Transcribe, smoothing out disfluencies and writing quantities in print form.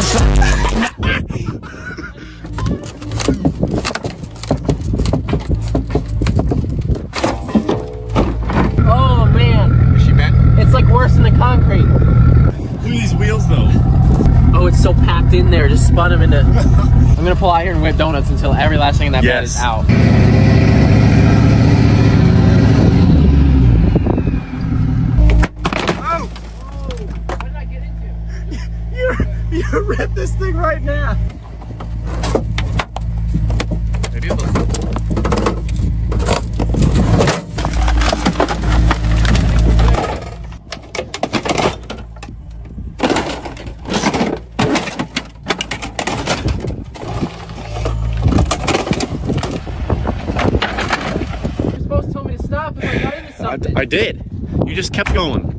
Oh man. Is she bent? It's like worse than the concrete. Look at these wheels though. Oh, it's so packed in there. Just spun them into... I'm gonna pull out here and whip donuts until every last thing in that bed is out. Oh! What did I get into? You ripped this thing right now. Maybe a little. You're supposed to tell me to stop if I got into something. I did. You just kept going.